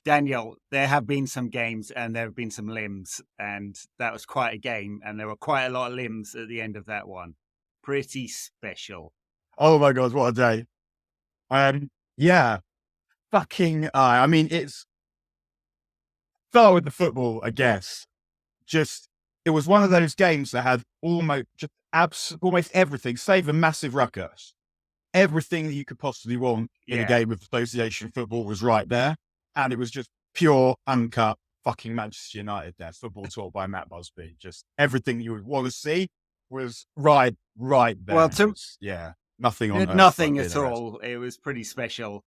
Daniel, there have been some games and there have been some limbs, and that was quite a game, and there were quite a lot of limbs at the end of that one. Pretty special. Oh my God, what a day. Yeah, fucking, I mean, it's, start with the football, I guess. Just, it was one of those games that had almost everything, save a massive ruckus. Everything that you could possibly want in a game of association football was right there. And it was just pure, uncut fucking Manchester United there. Football taught by Matt Busby. Just everything you would want to see was right there. Well, nothing on earth. Nothing at all. It was pretty special.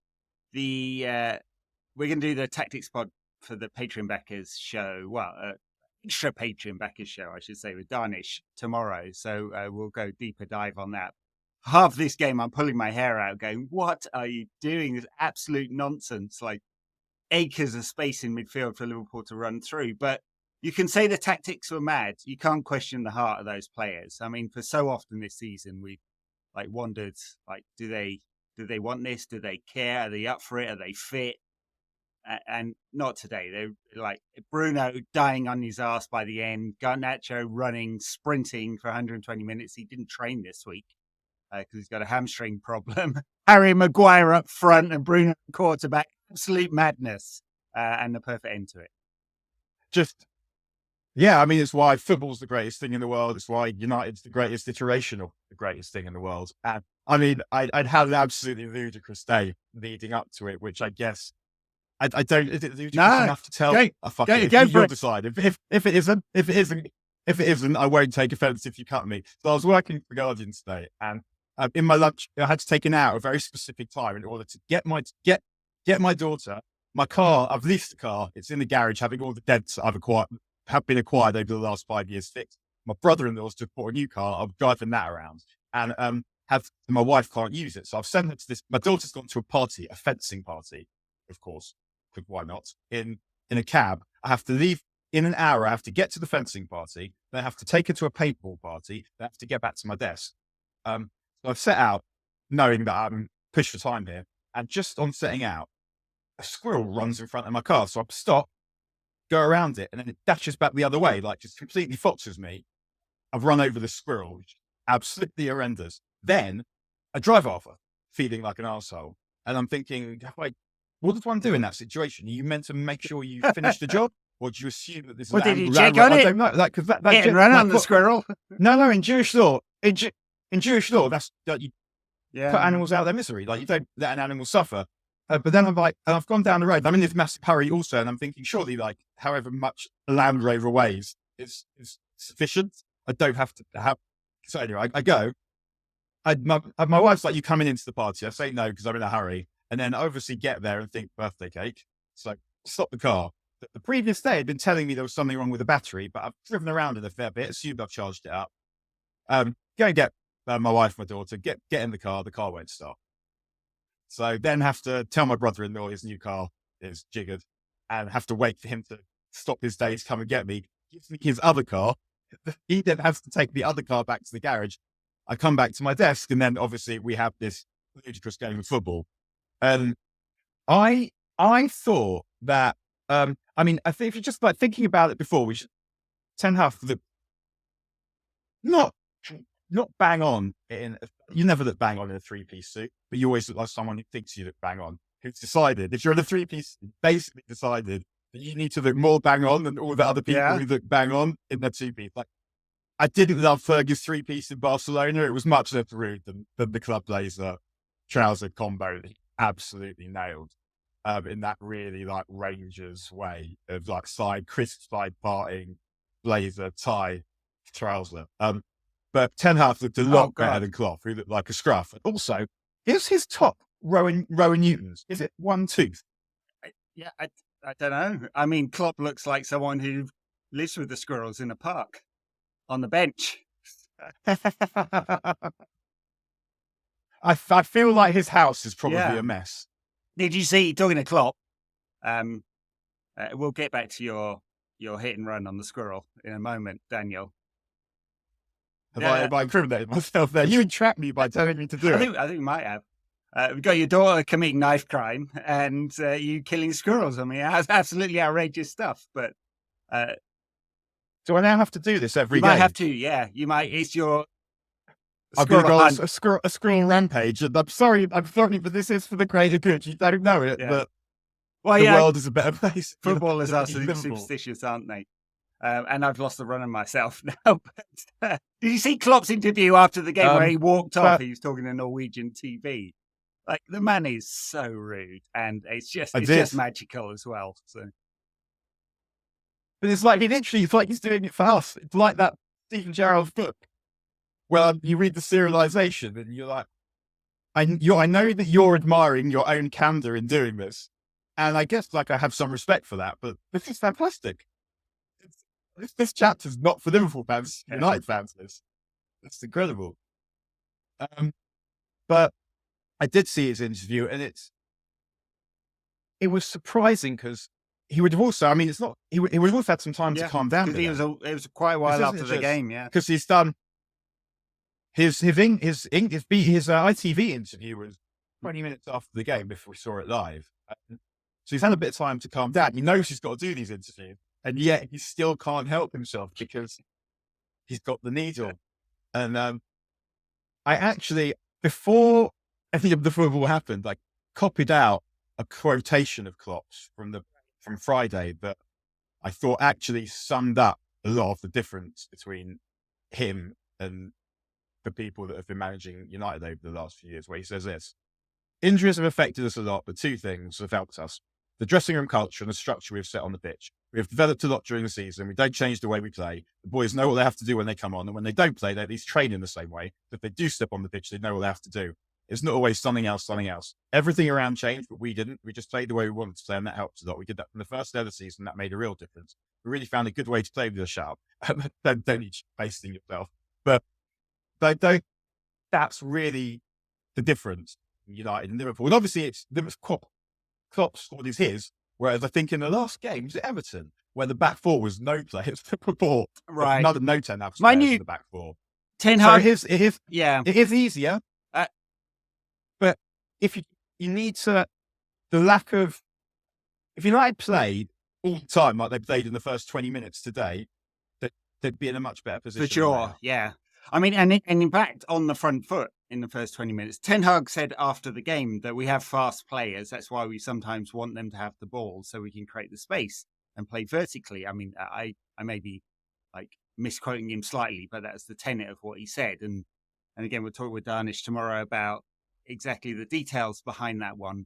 We're going to do the tactics pod for the Patreon backers show. Well, extra Patreon backers show, I should say, with Darnish tomorrow. So we'll go deeper dive on that. Half this game, I'm pulling my hair out going, what are you doing? This absolute nonsense. Like acres of space in midfield for Liverpool to run through. But you can say the tactics were mad. You can't question the heart of those players. I mean, for so often this season, we've wondered, do they want this? Do they care? Are they up for it? Are they fit? And not today. They're like Bruno dying on his ass by the end. Garnacho running, sprinting for 120 minutes. He didn't train this week because he's got a hamstring problem. Harry Maguire up front and Bruno quarterback. Absolute madness and the perfect end to it. I mean, it's why football's the greatest thing in the world. It's why United's the greatest iteration of the greatest thing in the world. And I mean, I'd had an absolutely ludicrous day leading up to it, which I guess I don't. Is it ludicrous enough to tell? You'll decide. If it isn't, I won't take offence if you cut me. So I was working for Guardian today, and in my lunch, I had to take an hour, a very specific time, in order to get my daughter. My car, I've leased the car. It's in the garage, having all the dents have been acquired over the last 5 years fixed. My brother-in-law's just bought a new car. I'm driving that around, and my wife can't use it. So I've sent her to this. My daughter's gone to a party, a fencing party, of course, because why not? In a cab. I have to leave in an hour. I have to get to the fencing party. Then I have to take her to a paintball party. Then I have to get back to my desk. So I've set out knowing that I'm pushed for time here. And just on setting out, a squirrel runs in front of my car. So I stop, go around it, and then it dashes back the other way, just completely foxes me. I've run over the squirrel, which is absolutely horrendous. Then I drive off, feeling like an arsehole. And I'm thinking, what does one do in that situation? Are you meant to make sure you finish the job? Or do you assume that this is... Well, did you check on it? I don't know. Because that run on the squirrel. No, in Jewish law, that's you put animals out of their misery. You don't let an animal suffer. But then I'm and I've gone down the road. I'm in this massive hurry also, and I'm thinking, surely, however much a Land Rover weighs is sufficient. I don't have to have. So anyway, I go. My wife's like, "You coming into the party?" I say no because I'm in a hurry, and then I obviously get there and think birthday cake. So stop the car. The previous day had been telling me there was something wrong with the battery, but I've driven around it a fair bit, assumed I've charged it up. Go and get my wife, my daughter. Get in the car. The car won't start. So then have to tell my brother-in-law his new car is jiggered and have to wait for him to stop his day to come and get me. Gives me his other car. He then has to take the other car back to the garage. I come back to my desk, and then obviously we have this ludicrous game of football. And I thought that, I think if you're just thinking about it before, we should Ten Hag not bang on you never look bang on in a three-piece suit, but you always look like someone who thinks you look bang on, who's decided, if you're in a three-piece, basically decided that you need to look more bang on than all the other people who look bang on in their two-piece. I didn't love Fergie's three-piece in Barcelona. It was much less rude than the club blazer trouser combo that he absolutely nailed in that really Rangers way of crisp side parting blazer tie trouser. But Ten Hag looked a lot better than Klopp, who looked like a scruff. And also, is his top Rowan Newton's? Is it one tooth? I don't know. I mean, Klopp looks like someone who lives with the squirrels in a park on the bench. I feel like his house is probably a mess. Did you see, talking to Klopp, we'll get back to your hit and run on the squirrel in a moment, Daniel. Have I incriminated myself there? You entrapped me by telling me to do it. I think we might have. We've got your daughter committing knife crime and you killing squirrels. I mean, that's absolutely outrageous stuff. But do I now have to do this every you might game? have to, yeah. You might. It's your I've been squirrel hunt. a squirrel rampage, and I'm sorry, but this is for the greater good. You don't know it, Yeah. but Well, the yeah, world is a better place. footballers are Liverpool. superstitious, aren't they? And I've lost the run on myself now. But, did you see Klopp's interview after the game where he walked off? He was talking to Norwegian TV. Like, the man is so rude, and it's just magical as well. So, but it's like it's like he's doing it for us. It's like that Stephen Gerrard's book. Well, you read the serialization, and you're like, I know that you're admiring your own candor in doing this, and I guess like I have some respect for that. But this is fantastic. This chapter's not for Liverpool fans, United fans. It's incredible. But I did see his interview, and it was surprising because he would have also. I mean, it's not. He would have also had some time to calm down. It was quite a while after the game, yeah. Because he's done his ITV interview was 20 minutes after the game before we saw it live. So he's had a bit of time to calm down. He knows he's got to do these interviews, and yet he still can't help himself because he's got the needle. And I actually, before any of the football happened, I copied out a quotation of Klopp's from Friday that I thought actually summed up a lot of the difference between him and the people that have been managing United over the last few years, where he says this: injuries have affected us a lot, but two things have helped us: the dressing room culture and the structure we've set on the pitch. We have developed a lot during the season. We don't change the way we play. The boys know what they have to do when they come on, and when they don't play, they at least train in the same way. If they do step on the pitch, they know what they have to do. It's not always something else. Everything around changed, but we didn't. We just played the way we wanted to play, and that helped a lot. We did that from the first day of the season. That made a real difference. We really found a good way to play with the sharp. Don't need pasting yourself. But that's really the difference in United and Liverpool. And obviously, it's Klopp's squad is his. Whereas I think in the last game, was it Everton, where the back four was no players to report. Right. Another no 10 out players in the back four. Ten Hag. So it is easier. But if you need to, if United played all the time like they played in the first 20 minutes today, they'd be in a much better position. For sure, yeah. I mean, and in fact, on the front foot in the first 20 minutes, Ten Hag said after the game that we have fast players. That's why we sometimes want them to have the ball so we can create the space and play vertically. I mean, I may be like misquoting him slightly, but that's the tenet of what he said. And again, we'll talk with Darnish tomorrow about exactly the details behind that one.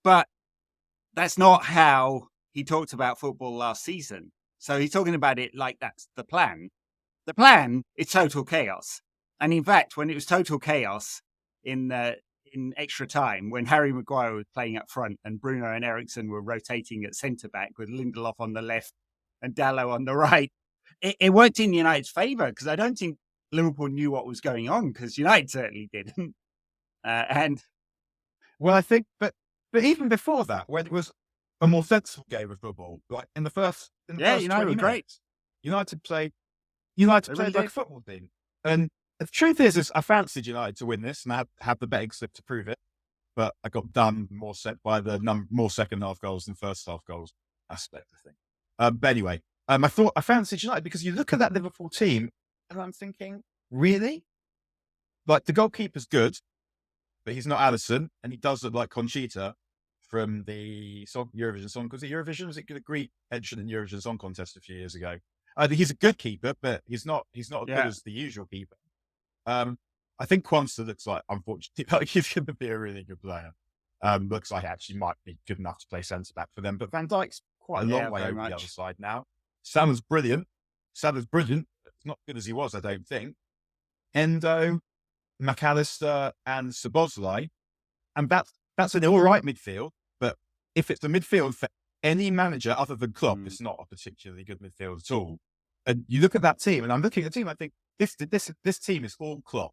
But that's not how he talked about football last season. So he's talking about it like that's the plan. The plan is total chaos. And in fact, when it was total chaos in extra time, when Harry Maguire was playing up front and Bruno and Eriksen were rotating at centre-back with Lindelof on the left and Dalot on the right, it worked in United's favour because I don't think Liverpool knew what was going on because United certainly didn't. Well, I think, but even before that, when it was a more sensible game of football, like in the first United were great. United played like a football team. And the truth is I fancied United to win this, and I had the betting slip to prove it. But I got done more set by the more second half goals than first half goals aspect of the thing. But anyway, I fancied United because you look at that Liverpool team, and I'm thinking, really? Like the goalkeeper's good, but he's not Alisson, and he does look like Conchita from the Eurovision Song. Was it Eurovision? Was it the Greek entrant in Eurovision Song Contest a few years ago? He's a good keeper, but he's not as good as the usual keeper. I think Quansah looks like, unfortunately, like he's going to be a really good player. Looks like he actually might be good enough to play centre back for them. But Van Dijk's quite a long way over the other side now. Salah's brilliant. But not good as he was, I don't think. Endo, McAllister, and Szoboszlai, and that's an all right midfield. But if it's a midfield for any manager other than Klopp, it's not a particularly good midfield at all. And you look at that team, and I'm looking at the team. I think this team is all Klopp.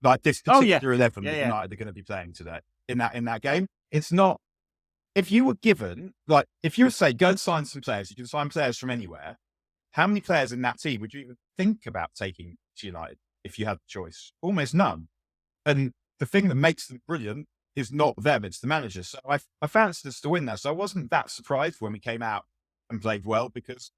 Like this particular 11 that United are going to be playing today in that game. It's not. If you were given, like, if you were say go and sign some players, you can sign players from anywhere. How many players in that team would you even think about taking to United if you had the choice? Almost none. And the thing that makes them brilliant is not them, it's the manager. So I fancied us to win that. So I wasn't that surprised when we came out and played well, because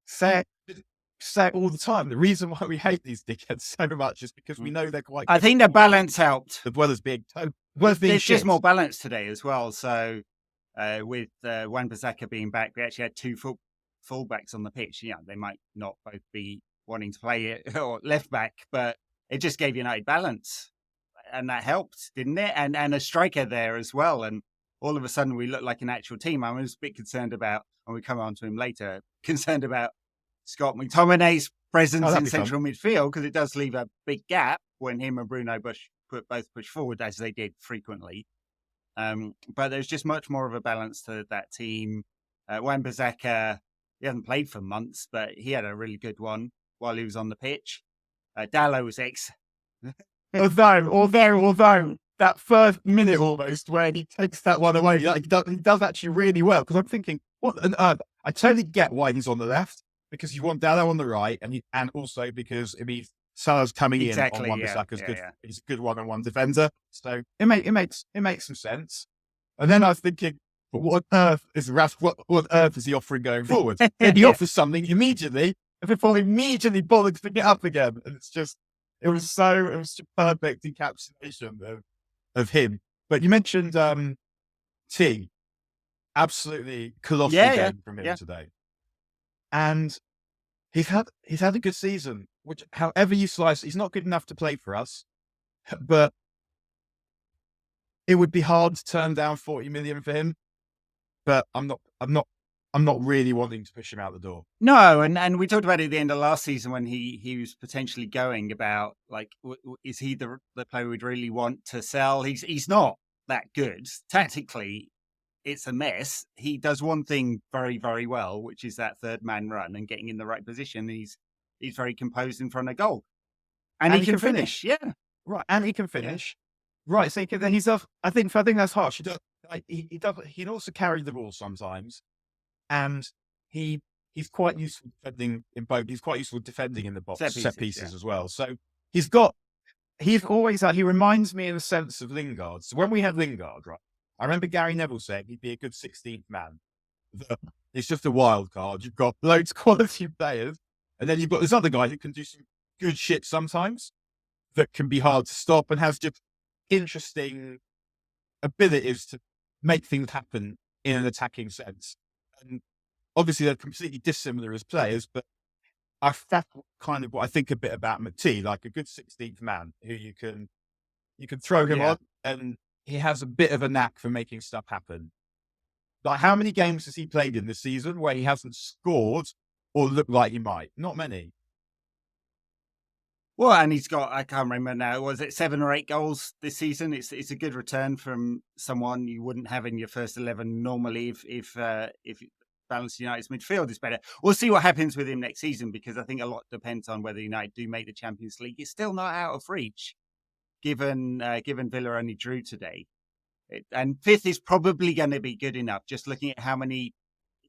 say it all the time. The reason why we hate these dickheads so much is because we know they're quite good. I think the balance helped. As well as being There's shit. just more balance today as well. So with Wan-Bissaka being back, we actually had two fullbacks on the pitch. Yeah, they might not both be wanting to play it or left back, but it just gave United balance, and that helped, didn't it? And a striker there as well, and all of a sudden we looked like an actual team. I was a bit concerned about, and we come on to him later, concerned about Scott McTominay's presence in central midfield, because it does leave a big gap when him and Bruno both push forward, as they did frequently. But there's just much more of a balance to that team. Wan-Bissaka, he hasn't played for months, but he had a really good one while he was on the pitch. Dallo was although that first minute almost where he takes that one away, he does actually really well. Because I'm thinking, what on earth? I totally get why he's on the left, because you want Dallo on the right, and also because it means Salah's coming in on Wan-Bissaka's good. He's a good one-on-one defender, so it makes some sense. And then I was thinking, but what on earth is what on earth is he offering going forward? And he offers something immediately, and before immediately bollocks to get up again. And it was just perfect encapsulation of him. But you mentioned T, absolutely colossal game from him today, and he's had a good season. Which, however you slice, he's not good enough to play for us, but it would be hard to turn down 40 million for him. But I'm not really wanting to push him out the door. No, and we talked about it at the end of last season when he was potentially going about, like, is he the player we'd really want to sell? He's not that good tactically. It's a mess. He does one thing very, very well, which is that third man run and getting in the right position. He's very composed in front of goal, and he can finish. Yeah, right. And he can finish. Right. So then he's off. I think that's harsh. He can also carry the ball sometimes, and he's quite useful defending in both. He's quite useful defending in the box, set pieces as well. So he reminds me in a sense of Lingard. So when we had Lingard, right, I remember Gary Neville saying he'd be a good 16th man. It's just a wild card. You've got loads of quality players, and then you've got this other guy who can do some good shit sometimes that can be hard to stop and has just interesting abilities to make things happen in an attacking sense. And obviously they're completely dissimilar as players, but that's kind of what I think a bit about McT, like a good 16th man who you can throw him on, and he has a bit of a knack for making stuff happen. Like, how many games has he played in this season where he hasn't scored or looked like he might? Not many. Well, and he's got, I can't remember now, was it 7 or 8 goals this season? It's a good return from someone you wouldn't have in your first 11 normally if Balanced United's midfield is better. We'll see what happens with him next season, because I think a lot depends on whether United do make the Champions League. It's still not out of reach, given Villa only drew today. And 5th is probably going to be good enough, just looking at how many,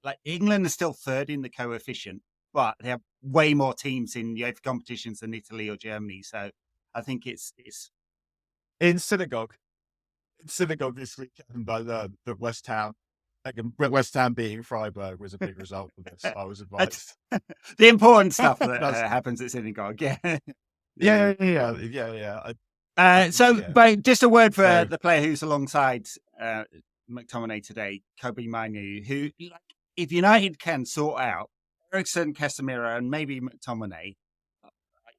like, England is still 3rd in the coefficient, but they have way more teams in UEFA competitions than Italy or Germany. So I think it's in synagogue this weekend by the West Ham. West Ham beating Freiburg was a big result for this. I was advised. The important stuff that happens at synagogue. Yeah. But just a word for the player who's alongside McTominay today, Kobbie Mainoo, who, like, if United can sort out Eriksen, Casemiro, and maybe McTominay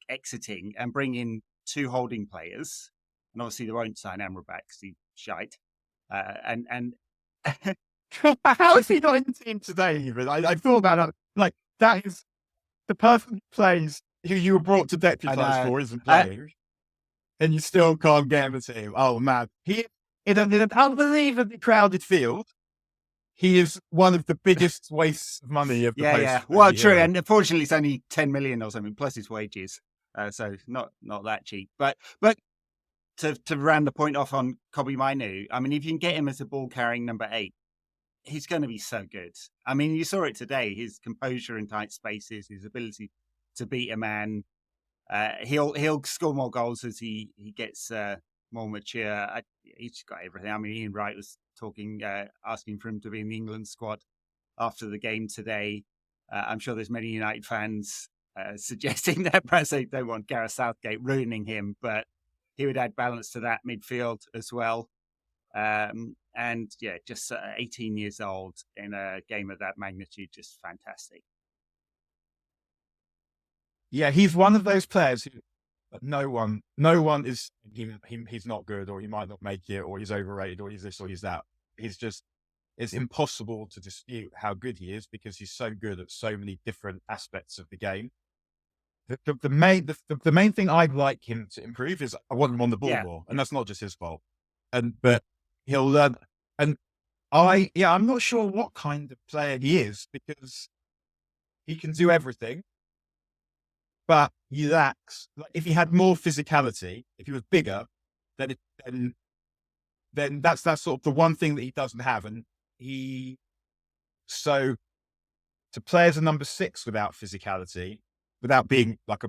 exiting and bring in 2 holding players, and obviously they won't sign Amrabat because he's shite, and how is he not in the team today? Even I thought about that. Like, that is the person who plays, who you were brought to deputise for, isn't playing, and you still can't get him a team. Oh man, he in an unbelievably crowded field. He is one of the biggest wastes of money of the post. Yeah. Well, true, and unfortunately, it's only 10 million or something plus his wages, so not that cheap. But to round the point off on Kobbie Mainoo, I mean, if you can get him as a ball carrying number 8, he's going to be so good. I mean, you saw it today: his composure in tight spaces, his ability to beat a man. He'll score more goals as he gets more mature. He's got everything. I mean, Ian Wright was talking, asking for him to be in the England squad after the game today. I'm sure there's many United fans suggesting that perhaps they don't want Gareth Southgate ruining him, but he would add balance to that midfield as well. And yeah, just 18 years old in a game of that magnitude, just fantastic. Yeah, he's one of those players who no one is he's not good, or he might not make it, or he's overrated, or he's this, or he's that. It's impossible to dispute how good he is because he's so good at so many different aspects of the game. The main thing I'd like him to improve is I want him on the ball more, and that's not just his fault. But he'll learn. And I'm not sure what kind of player he is because he can do everything, but he lacks. Like, if he had more physicality, if he was bigger, then that's sort of the one thing that he doesn't have. And so to play as a number 6 without physicality, without being like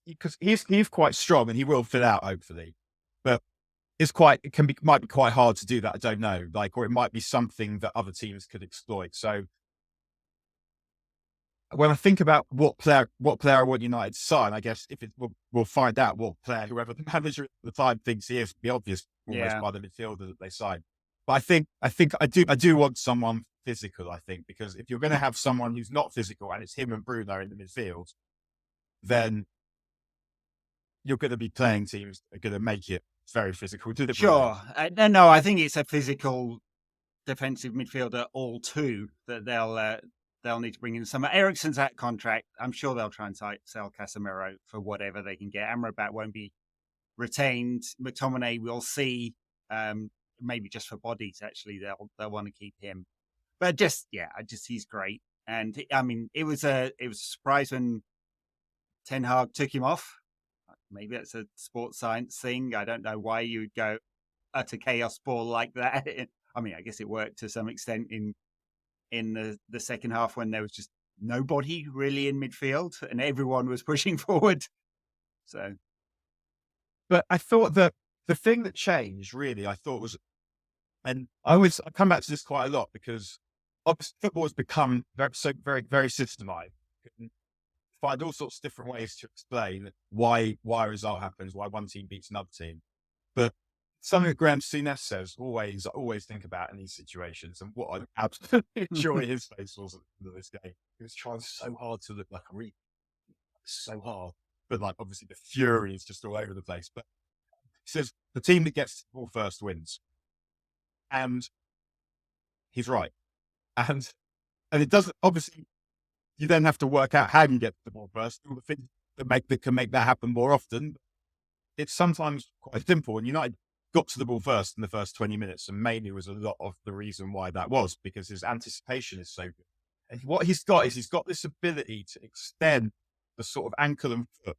because he's quite strong and he will fill out hopefully, but might be quite hard to do that. I don't know, or it might be something that other teams could exploit. So when I think about what player I want United to sign, I guess we'll find out what player, whoever the manager at the time thinks he is, to be obvious almost by the midfielder that they sign. But I think I do want someone physical, I think, because if you're going to have someone who's not physical and it's him and Bruno in the midfield, then you're going to be playing teams that are going to make it very physical. Sure. No, I think it's a physical defensive midfielder all two that they'll need to bring in. Some Eriksen's at contract. I'm sure they'll try and sell Casemiro for whatever they can get. Amrabat won't be retained. McTominay, we'll see. Maybe just for bodies, actually, they'll want to keep him. But he's great. And I mean, it was a surprise when Ten Hag took him off. Maybe that's a sports science thing. I don't know why you would go utter chaos ball like that. I mean, I guess it worked to some extent in the second half when there was just nobody really in midfield and everyone was pushing forward. So, but I thought that the thing that changed really, I thought was, and I come back to this quite a lot because obviously football has become very, very systemized. Find all sorts of different ways to explain why a result happens, why one team beats another team. But something that Graham Souness says always think about in these situations, and what I absolutely enjoy his face was at the end of this game. He was trying so hard to look like a real, so hard, but obviously the fury is just all over the place. But he says the team that gets the ball first wins, and he's right. And it doesn't, obviously. You then have to work out how you get the ball first. All the things that can make that happen more often. It's sometimes quite simple. And United got to the ball first in the first 20 minutes, and Mainoo was a lot of the reason why that was, because his anticipation is so good. And what he's got this ability to extend the sort of ankle and foot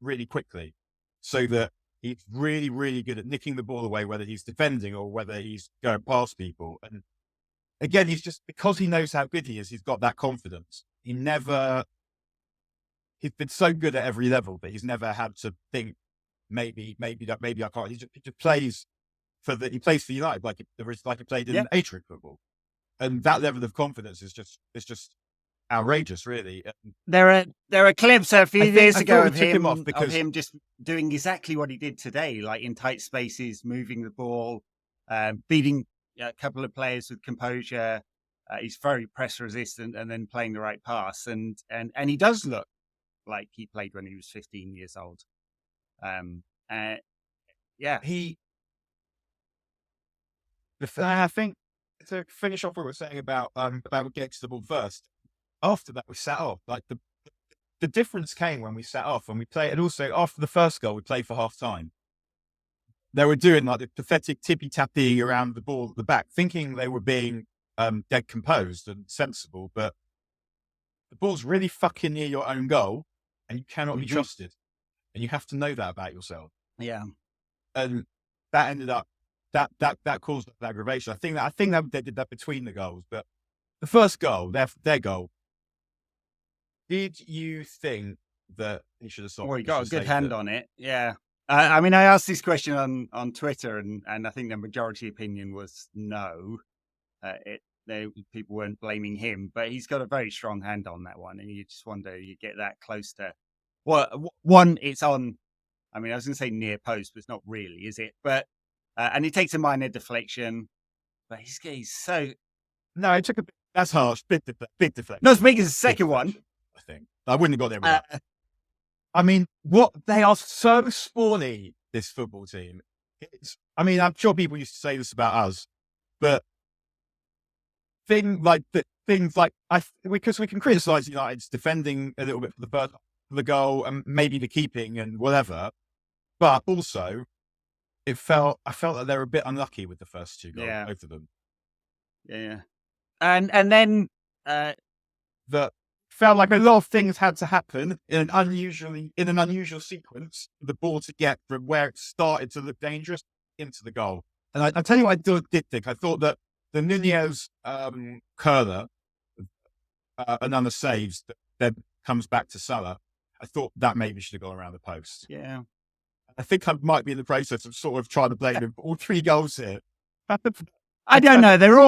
really quickly, so that he's really, really good at nicking the ball away, whether he's defending or whether he's going past people. And again, because he knows how good he is, he's got that confidence. He's been so good at every level that he's never had to think maybe I can't. He just plays for United like he played in A-Trig football, and that level of confidence is just outrageous, really. There are clips a few years ago of him just doing exactly what he did today, like in tight spaces, moving the ball, beating a couple of players with composure. He's very press resistant, and then playing the right pass, and he does look like he played when he was 15 years old. I think to finish off what we're saying about getting to the ball first. After that, we sat off. Like the difference came when we sat off and we played, and also after the first goal, we played for half time. They were doing the pathetic tippy-tappy around the ball at the back, thinking they were being dead composed and sensible, but the ball's really fucking near your own goal and you cannot be trusted, and you have to know that about yourself. Yeah. And that ended up that caused aggravation. I think that they did that between the goals, but the first goal, their goal, did you think that he should have stopped. Well, he He got should a have good saved hand it. on it. Yeah. I mean, I asked this question on Twitter, and I think the majority opinion was no. People weren't blaming him, but he's got a very strong hand on that one, and you just wonder you get that close to. Well, one, it's on. I mean, I was going to say near post, but it's not really, is it? But and he takes a minor deflection, but he's so No, it took a bit. That's harsh. Big deflection. not as big as the Big second one. deflection, I think I wouldn't have got there with that. I mean, what they are so spawny, this football team. I mean, I'm sure people used to say this about us, but things like because we can criticise United's defending a little bit for the goal and maybe the keeping and whatever, but also I felt that they were a bit unlucky with the first two goals, both of them. Yeah, and then that felt like a lot of things had to happen in an unusual sequence for the ball to get from where it started to look dangerous into the goal. And I tell you what I did think. I thought that the Nunez curler, another saves that then comes back to Salah, I thought that maybe should have gone around the post. Yeah. I think I might be in the process of sort of trying to blame him for all three goals here. I don't know. They're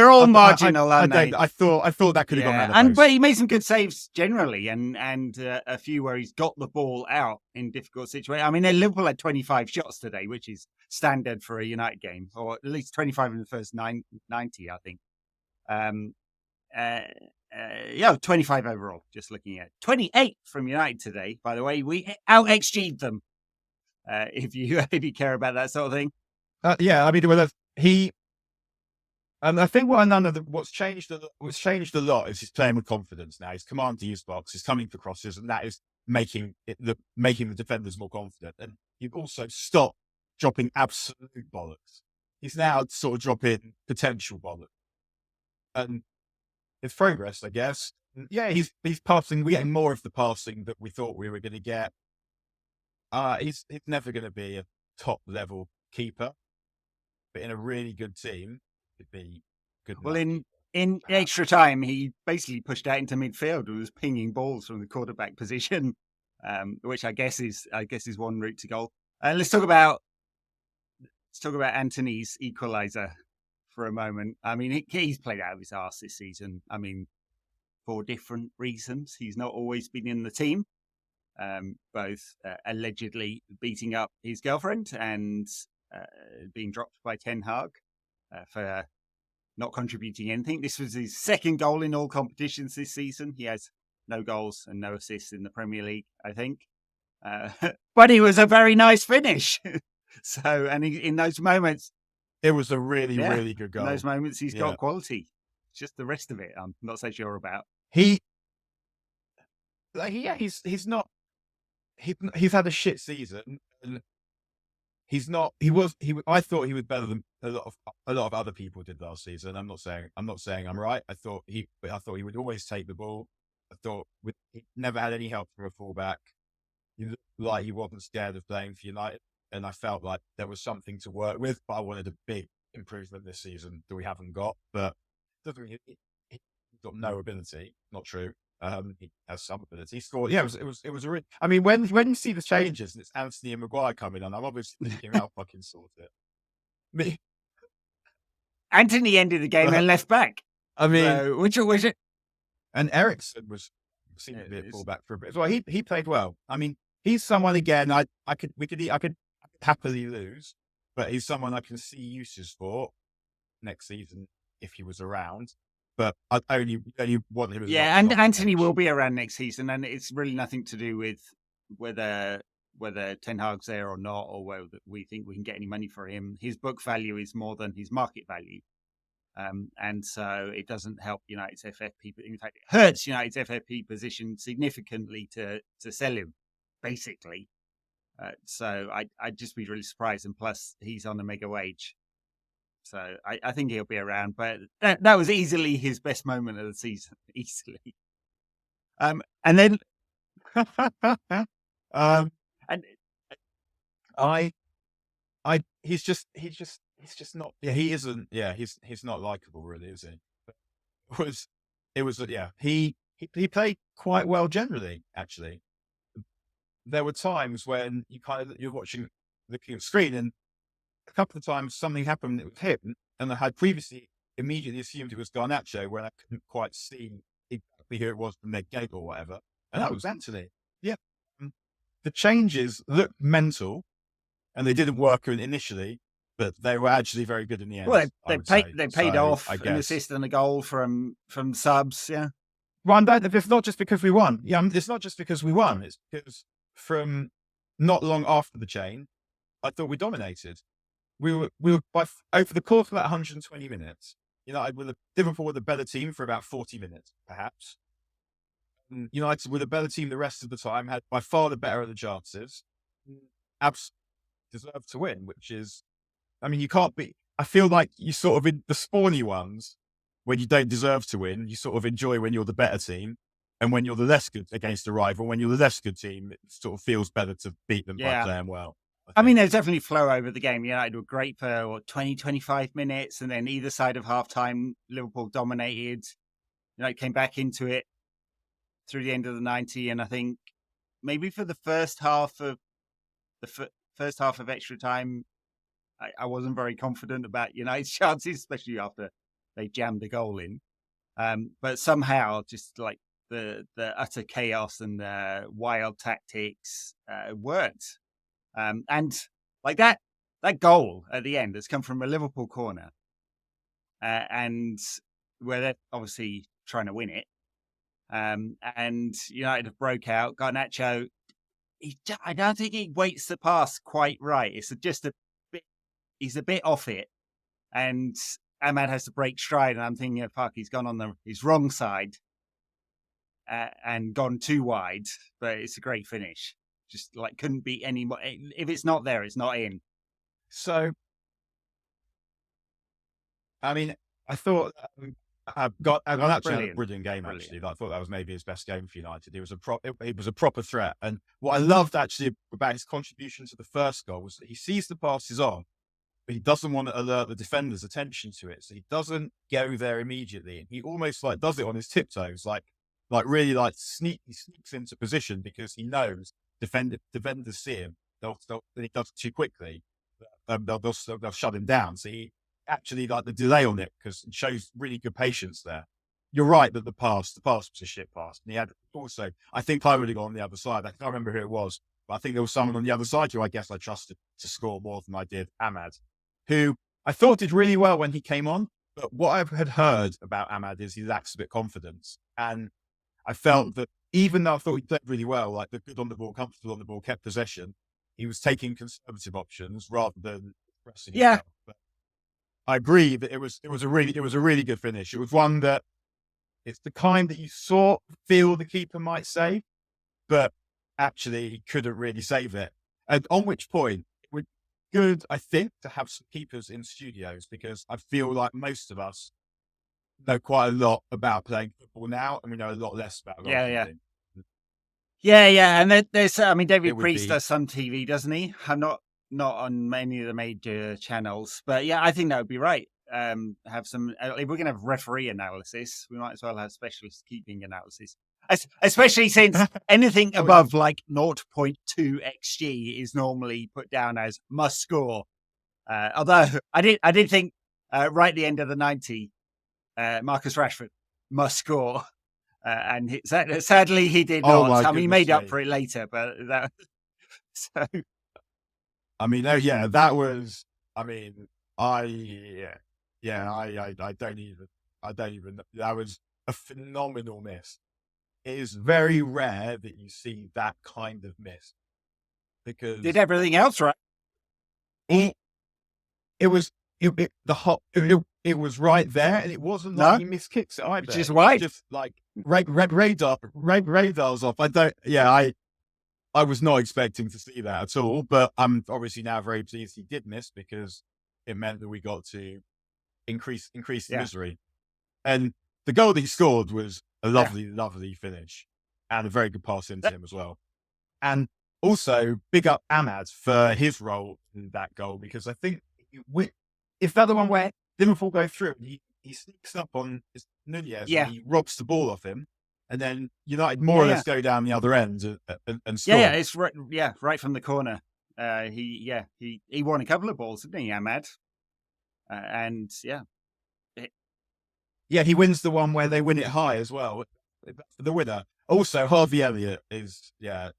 all marginal, aren't they? I thought that could have gone around the post. But he made some good saves generally, and a few where he's got the ball out in difficult situations. I mean, Liverpool had 25 shots today, which is standard for a United game, or at least 25 in the first 90, I think. 25 overall. Just looking at 28 from United today. By the way, we out XG'd them. If you care about that sort of thing. Yeah, I mean, I think what's changed a lot is he's playing with confidence now. He's commanding his box, he's coming for crosses, and that is making the defenders more confident. And you've also stopped dropping absolute bollocks. He's now sort of dropping potential bollocks, and it's progress, I guess. Yeah, he's passing. We're getting more of the passing that we thought we were going to get. He's never going to be a top level keeper, but in a really good team, could be good. Well, in extra time, he basically pushed out into midfield and was pinging balls from the quarterback position, which I guess is one route to goal. Let's talk about Antony's equaliser for a moment. I mean, he's played out of his arse this season. I mean, for different reasons. He's not always been in the team. Both allegedly beating up his girlfriend and being dropped by Ten Hag for not contributing anything. This was his second goal in all competitions this season. He has no goals and no assists in the Premier League, I think. But it was a very nice finish. And in those moments, it was a really, really good goal. In those moments, he's got quality. It's just the rest of it, I'm not so sure about. He's not. He's had a shit season. And I thought he was better than a lot of other people did last season. I'm not saying I'm right. I thought he would always take the ball. I thought he never had any help from a fullback. He looked like he wasn't scared of playing for United, and I felt like there was something to work with. But I wanted a big improvement this season that we haven't got. But he's got no ability. Not true. He has some ability. He scored. Yeah, it was a really. I mean, when you see the changes and it's Antony and Maguire coming on, I'm obviously thinking, "I'll fucking sort it." Antony ended the game and left back. I mean, which was it? And Eriksen seemed to be a fullback for a bit as well. He played well. I mean, he's someone again. I could happily lose, but he's someone I can see uses for next season if he was around. But I only want him. And Antony will be around next season, and it's really nothing to do with whether Ten Hag's there or not, or whether we think we can get any money for him. His book value is more than his market value, and so it doesn't help United's FFP. In fact, it hurts United's FFP position significantly to sell him, basically. So I'd just be really surprised, and plus he's on a mega wage. So I think he'll be around, but that was easily his best moment of the season, easily. And then, he's just not. Yeah, he isn't. Yeah, he's not likable, really, is he? But it was. Yeah, he played quite well generally, actually. there were times when you're watching, looking at the screen, and a couple of times something happened with him, and I had previously immediately assumed it was Garnacho when I couldn't quite see exactly who it was from their gate or whatever, and that was Antony. Yeah, the changes looked mental, and they didn't work initially, but they were actually very good in the end. Well, I would say. they paid off I an guess. assist and a goal from subs. Yeah. Well, it's not just because we won. Yeah, it's not just because we won. It's because from not long after the change, I thought we dominated. We were over the course of about 120 minutes. Liverpool were the better team for about 40 minutes, perhaps. United were the better team the rest of the time, had by far the better of the chances. Absolutely deserved to win, which is, I mean, you can't be. I feel like you sort of in the spawny ones when you don't deserve to win, you sort of enjoy when you're the better team, and when you're the less good against a rival, when you're the less good team, it sort of feels better to beat them by playing well. I mean, there's definitely flow over the game. United were great for 20, 25 minutes, and then either side of halftime, Liverpool dominated. United came back into it through the end of the 90, and I think maybe for the first half of extra time, I wasn't very confident about United's chances, especially after they jammed a goal in. But somehow, just like the utter chaos and the wild tactics worked. And like that goal at the end has come from a Liverpool corner, and where they're obviously trying to win it. And United have broke out. Garnacho, I don't think he weights the pass quite right. It's just a bit. He's a bit off it, and Ahmad has to break stride. And I'm thinking, fuck, he's gone on his wrong side and gone too wide. But it's a great finish. Just like couldn't be any more. If it's not there, it's not in. So, I mean, I thought Garnacho had a brilliant game. Actually, I thought that was maybe his best game for United. It was a proper threat, and what I loved actually about his contribution to the first goal was that he sees the passes on, but he doesn't want to alert the defender's attention to it, so he doesn't go there immediately, and he almost like does it on his tiptoes, like really like he sneaks into position because he knows defenders see him. He does it too quickly. They'll shut him down. So he actually like the delay on it because it shows really good patience there. You're right that the pass was a shit pass. And he had also, I think I would have gone on the other side. I can't remember who it was, but I think there was someone on the other side who I guess I trusted to score more than I did Ahmad, who I thought did really well when he came on. But what I had heard about Ahmad is he lacks a bit of confidence. And I felt that even though I thought he played really well, like the good on the ball, comfortable on the ball, kept possession, he was taking conservative options rather than pressing himself. But I agree that it was a really good finish. It was one that it's the kind that you feel the keeper might save, but actually he couldn't really save it. And on which point it would be good, I think, to have some keepers in studios, because I feel like most of us know quite a lot about playing football now, and we know a lot less about goalkeeping. Yeah. And there's, I mean, David Priest does some TV, doesn't he? I'm not on many of the major channels, but yeah, I think that would be right. Have some. If we're going to have referee analysis, we might as well have specialist keeping analysis, especially since anything above like 0.2 xG is normally put down as must score. Although I did think right at the end of the 90. Marcus Rashford must score, and sadly he did not. I mean, he made up for it later, but that. So, I mean, that was. I mean, I don't even. That was a phenomenal miss. It is very rare that you see that kind of miss, because did everything else right. It was right there, and it wasn't like he missed kicks it either. Just wide. Just like red radars off. I was not expecting to see that at all, but I'm obviously now very pleased he did miss, because it meant that we got to increase the misery. And the goal that he scored was a lovely finish, and a very good pass into him as well. And also big up Ahmad for his role in that goal, because I think if that the one where Liverpool go through, he sneaks up on Nunez and he robs the ball off him, and then United more or less go down the other end and score. Yeah, it's right. Yeah, right from the corner. He won a couple of balls, didn't he, Ahmad? And yeah, yeah, he wins the one where they win it high as well. The winner. Also, Harvey Elliott is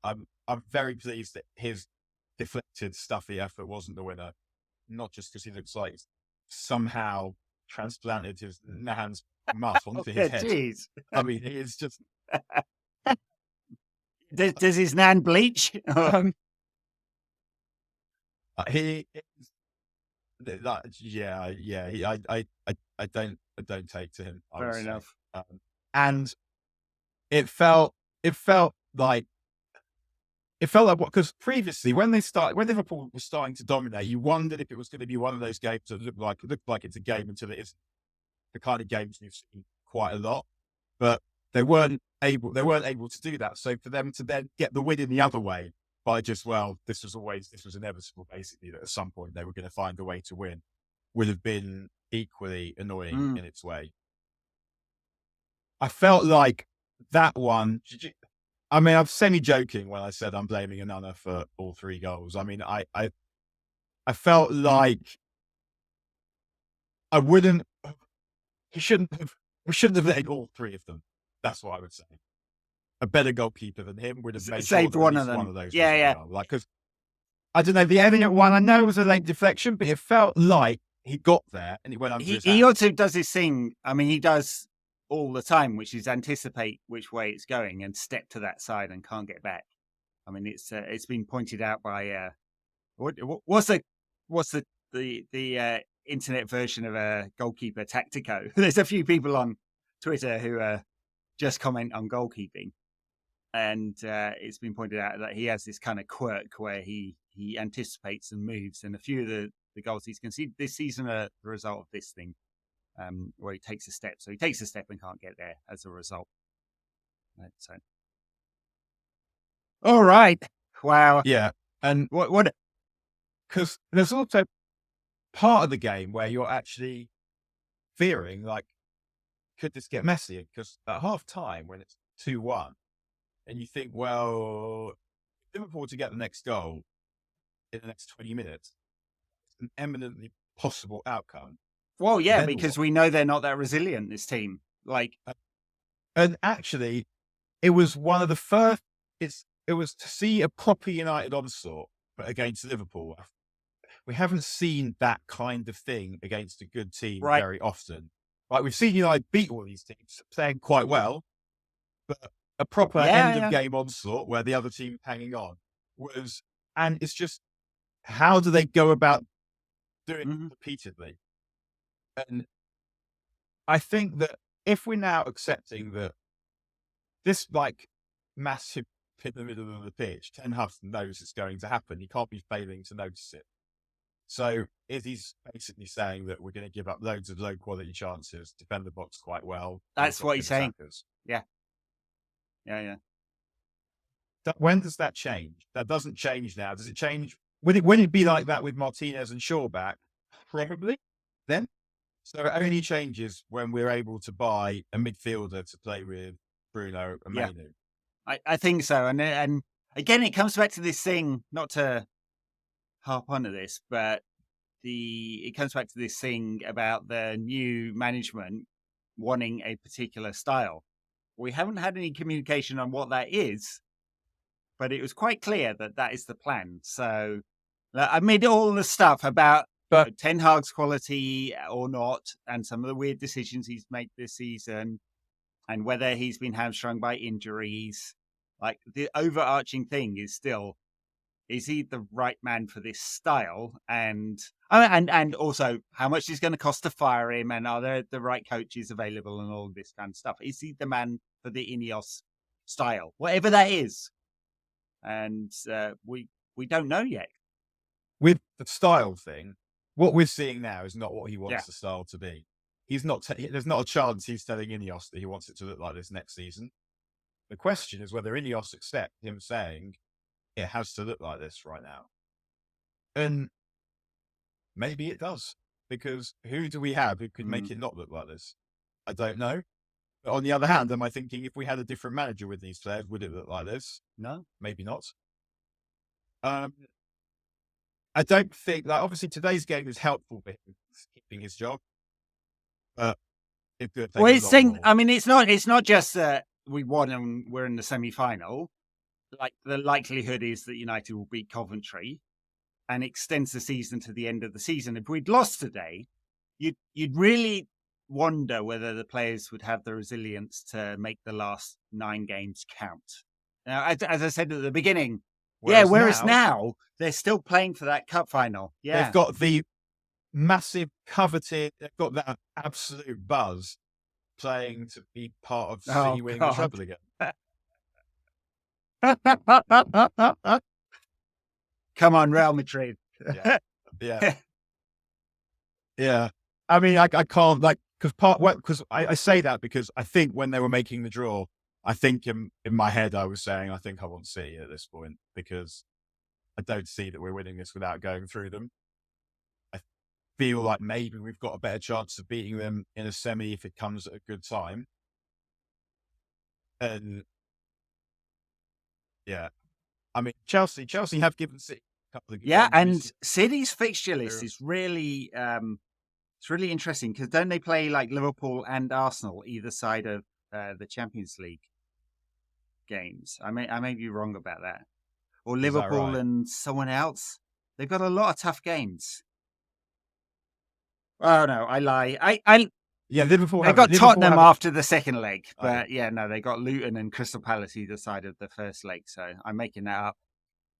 I'm very pleased that his deflected stuffy effort wasn't the winner. Not just because he looks like somehow transplanted his Nahan's muff onto his head. Geez. I mean, he is just. Does his nan bleach? He is. I don't take to him. Fair enough. And it felt like because previously when Liverpool was starting to dominate, you wondered if it was going to be one of those games that looked like it's a game until it isn't. The kind of games you've seen quite a lot, but they weren't able to do that. So for them to then get the win in the other way by this was inevitable, basically, that at some point they were going to find a way to win, would have been equally annoying in its way. I felt like that one. I mean, I'm semi-joking when I said I'm blaming Anana for all 3 goals. I mean, I felt like we shouldn't have let all 3 of them. That's what I would say. A better goalkeeper than him would have made saved one of them. One of those. Yeah. Like, because I don't know, the Elliott one, I know it was a late deflection, but it felt like he got there and it went under his hand. He also does this thing. I mean, he does all the time, which is anticipate which way it's going and step to that side and can't get back. I mean, it's been pointed out by what's the internet version of a goalkeeper tactico? There's a few people on Twitter who just comment on goalkeeping, and it's been pointed out that he has this kind of quirk where he anticipates and moves, and a few of the goals he's conceded this season are the result of this thing. Where he takes a step. So he takes a step and can't get there as a result. So, all right. Wow. Yeah. And what? Because there's also part of the game where you're actually fearing, like, could this get messy? Because at half time, when it's 2-1, and you think, well, Liverpool to get the next goal in the next 20 minutes, it's an eminently possible outcome. Well, yeah, because we know they're not that resilient, this team. Like, and actually, it was one of the first. It was to see a proper United onslaught, but against Liverpool. We haven't seen that kind of thing against a good team very often. Like, we've seen United beat all these teams, playing quite well, but a proper end of game onslaught where the other team hanging on was. And it's just, how do they go about doing it repeatedly? And I think that if we're now accepting that this, like, massive in the middle of the pitch, Ten Hag knows it's going to happen. He can't be failing to notice it. So if he's basically saying that we're going to give up loads of low quality chances, defend the box quite well. That's what he's saying. Yeah. When does that change? That doesn't change now. Does it change? Would it be like that with Martinez and Shaw back? Probably. Then. So it only changes when we're able to buy a midfielder to play with Bruno and Mainoo. I think so. And again, it comes back to this thing, not to harp onto this, but it comes back to this thing about the new management wanting a particular style. We haven't had any communication on what that is, but it was quite clear that that is the plan. So amid all the stuff about Ten Hag's quality or not, and some of the weird decisions he's made this season, and whether he's been hamstrung by injuries, like, the overarching thing is still, is he the right man for this style? And also, how much is going to cost to fire him? And are there the right coaches available and all this kind of stuff? Is he the man for the Ineos style, whatever that is? And we don't know yet. With the style thing, what we're seeing now is not what he wants the style to be. He's not. There's not a chance he's telling Ineos that he wants it to look like this next season. The question is whether Ineos accept him saying it has to look like this right now. And maybe it does, because who do we have who could make it not look like this? I don't know. But on the other hand, am I thinking if we had a different manager with these players, would it look like this? No. Maybe not. I don't think, like, obviously today's game is helpful for him keeping his job, but it could take a lot more. I mean, it's not just that we won and we're in the semi-final. Like, the likelihood is that United will beat Coventry and extends the season to the end of the season. If we'd lost today, you'd really wonder whether the players would have the resilience to make the last 9 games count. Now, as I said at the beginning, whereas now they're still playing for that cup final. Yeah, they've got the massive coveted, they've got that absolute buzz playing to be part of City winning the treble again. Come on, Real Madrid. Yeah. I mean, I can't, like, because I say that because I think when they were making the draw, I think in my head I was saying I think I want City at this point because I don't see that we're winning this without going through them. I feel like maybe we've got a better chance of beating them in a semi if it comes at a good time. And yeah, I mean, Chelsea have given City a couple of good games and recently. City's fixture list is really it's really interesting because don't they play like Liverpool and Arsenal either side of the Champions League games? I may be wrong about that. Or Liverpool right? and someone else. They've got a lot of tough games. Oh no, I lie. Yeah, Liverpool. They got Tottenham after the second leg, but they got Luton and Crystal Palace either side of the first leg. So I'm making that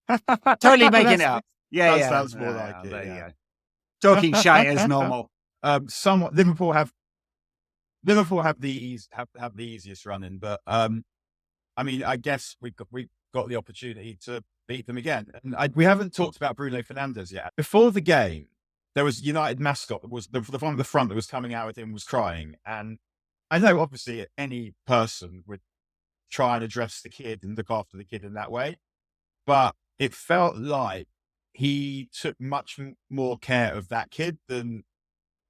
up. Totally making it up. Yeah, sounds more like it. There you go. Talking shite as normal. Somewhat. Liverpool have the easiest running, but I mean, I guess we got the opportunity to beat them again. And we haven't talked about Bruno Fernandes yet. Before the game, there was United mascot that was the one at the front that was coming out with him was crying. And I know obviously any person would try and address the kid and look after the kid in that way, but it felt like he took much more care of that kid than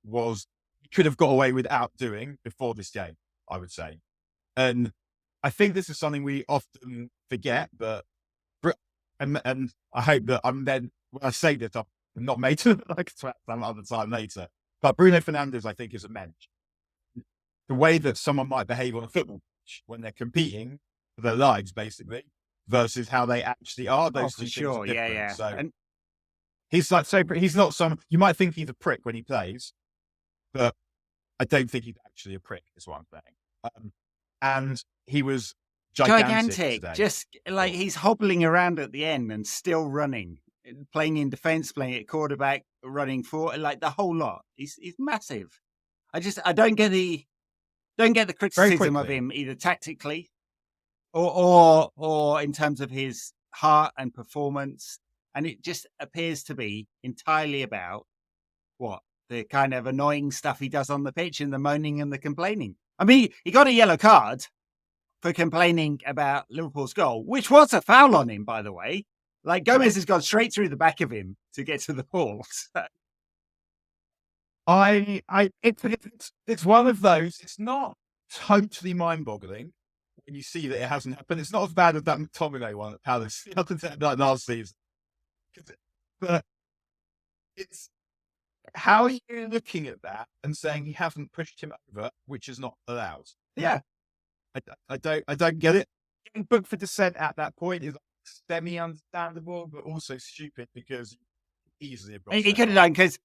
he could have got away without doing before this game, I would say. And I think this is something we often forget, but and I hope that when I say this, I'm not made to like some other time later. But Bruno Fernandes, I think, is a mensch. The way that someone might behave on a football pitch when they're competing for their lives, basically, versus how they actually are. Those two things are different. Yeah. So he's like he's not you might think he's a prick when he plays, but I don't think he's actually a prick. Is what I'm saying. And he was gigantic today. Just like he's hobbling around at the end and still running, playing in defense, playing at quarterback, running forward, like the whole lot. He's massive. I don't get the criticism of him either tactically or in terms of his heart and performance. And it just appears to be entirely about the kind of annoying stuff he does on the pitch and the moaning and the complaining. I mean, he got a yellow card for complaining about Liverpool's goal, which was a foul on him, by the way. Like, Gomez has gone straight through the back of him to get to the ball. It's one of those. It's not totally mind-boggling when you see that it hasn't happened. It's not as bad as that McTominay one at Palace like last season. But it's how are you looking at that and saying he hasn't pushed him over, which is not allowed? Yeah, I don't get it. Getting booked for dissent at that point is semi-understandable, but also stupid because easily he could have done because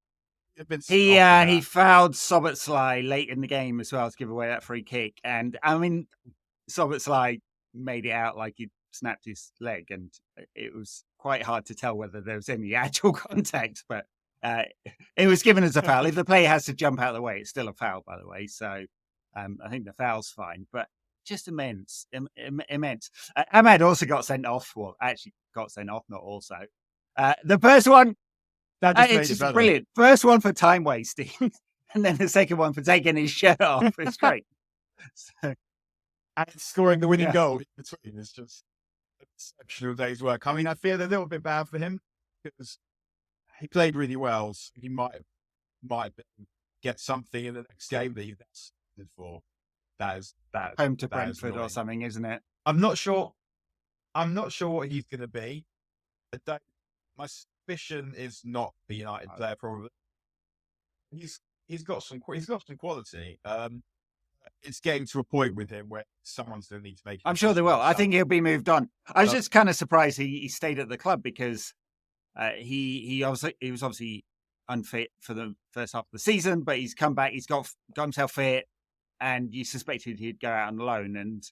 he fouled Szoboszlai late in the game as well to give away that free kick. And I mean, Szoboszlai made it out like he'd snapped his leg, and it was quite hard to tell whether there was any actual contact, but it was given as a foul. If the player has to jump out of the way, it's still a foul, by the way. So I think the foul's fine, but just immense. Ahmad also got sent off. Well, actually got sent off, not also. The first one, it's just brilliant. First one for time wasting, and then the second one for taking his shirt off. It's great. And scoring the winning goal in between is just an exceptional day's work. I mean, I feel a little bit bad for him because he played really well. So he might get something in the next game that he's suited for. home to that is Brentford or annoying. something, isn't it? I'm not sure what he's going to be. My suspicion is not the United player. Probably he's got some quality. It's getting to a point with him where someone's going to need to make. I'm sure they will. I think he'll be moved on. I was just kind of surprised he stayed at the club because he was obviously unfit for the first half of the season, but he's come back. He's got himself fit, and you suspected he'd go out on loan. And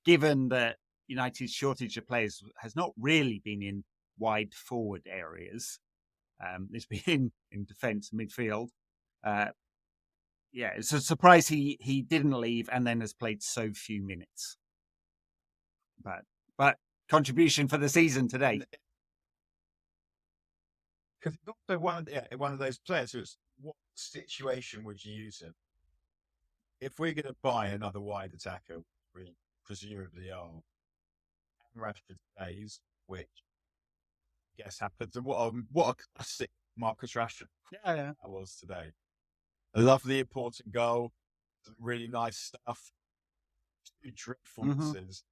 given that United's shortage of players has not really been in wide forward areas, it's been in defence, midfield. Yeah, it's a surprise he didn't leave and then has played so few minutes. But contribution for the season today. Because it's also one of those players who's, what situation would you use him? If we're going to buy another wide attacker, we presumably are, Rashford stays, which I guess happens. And what a classic Marcus Rashford that was today. A lovely important goal, some really nice stuff. Two dreadful misses.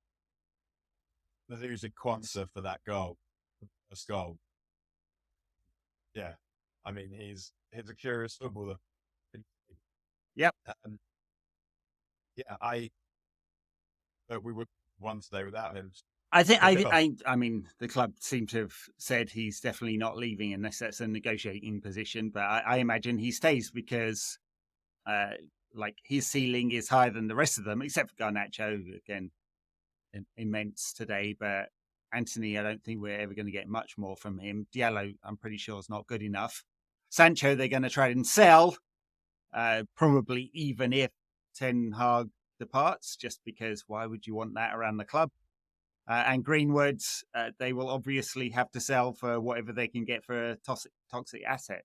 Losing Kwanzaa for that goal, the first goal. Yeah, I mean he's a curious footballer. Yep. But we would won today without him. I mean, the club seem to have said he's definitely not leaving unless that's a negotiating position. But I imagine he stays because, like, his ceiling is higher than the rest of them, except for Garnacho, again, immense today. But Antony, I don't think we're ever going to get much more from him. Diallo, I'm pretty sure, is not good enough. Sancho, they're going to try and sell, probably even if Ten Hag departs, just because why would you want that around the club? And Greenwood, they will obviously have to sell for whatever they can get for a toxic asset.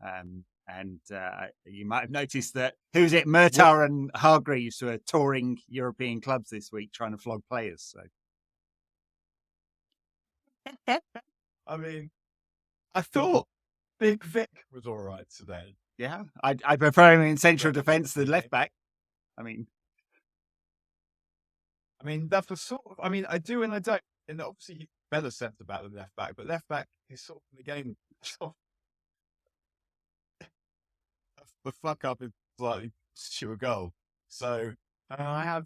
And you might have noticed that, who's it, Murtaugh and Hargreaves who are touring European clubs this week trying to flog players. So, I mean, I thought Big Vic was all right today. Yeah, I prefer him in central defence than left back. I mean, that's the sort of. I mean, I do and I don't. And obviously, he's better sense about the left back, but left back is sort of the game. The fuck up is slightly to a goal. So I have,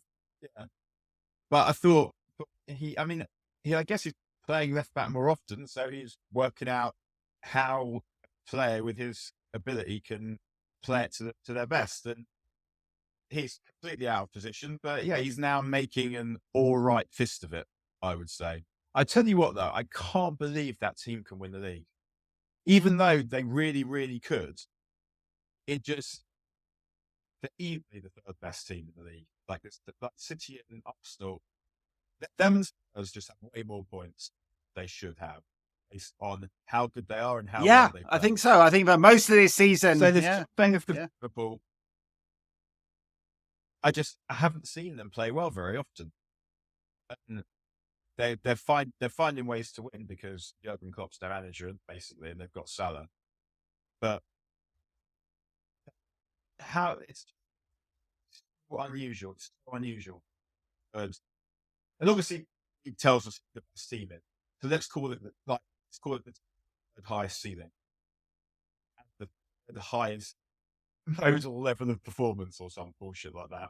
But I thought I guess he's playing left back more often, so he's working out how a player with his ability can play it to their best, and he's completely out of position. But yeah, he's now making an all right fist of it, I would say. I tell you what, though, I can't believe that team can win the league, even though they really, really could. It just, they're easily the third best team in the league. Like City and Arsenal, them just have way more points they should have, based on how good they are and how well they play. I think so. I think that most of this season, so this thing of the Liverpool, I haven't seen them play well very often. And they're finding ways to win because Jurgen Klopp's their manager, basically, and they've got Salah. But it's unusual. It's so unusual. And obviously, he tells us the best team in. So let's call it the highest ceiling, the highest total level of performance, or some bullshit like that.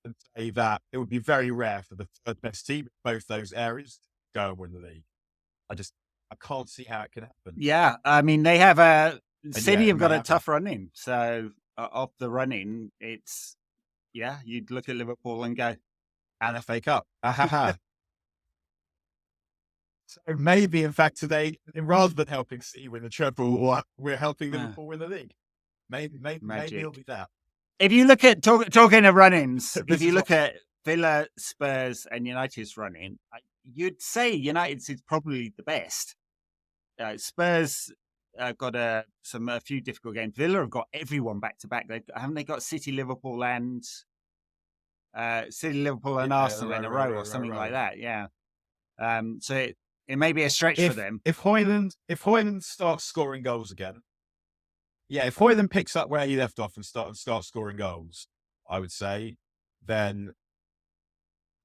And say that it would be very rare for the third best team in both those areas to go and win the league. I can't see how it can happen. Yeah, I mean, they have City have got a tough run in. So off the run in, it's you'd look at Liverpool and go, and FA Cup. So maybe, in fact, today, rather than helping City win the treble, we're helping Liverpool win the league. Maybe it'll be that. If you look at talking of run-ins, if you look at Villa, Spurs, and United's run-in, you'd say United's is probably the best. Spurs got a few difficult games. Villa have got everyone back to back. Haven't they got City, Liverpool, and Arsenal in a row or something like that? Yeah. So it may be a stretch for them. If Højlund starts scoring goals again, if Højlund picks up where he left off and starts scoring goals, I would say then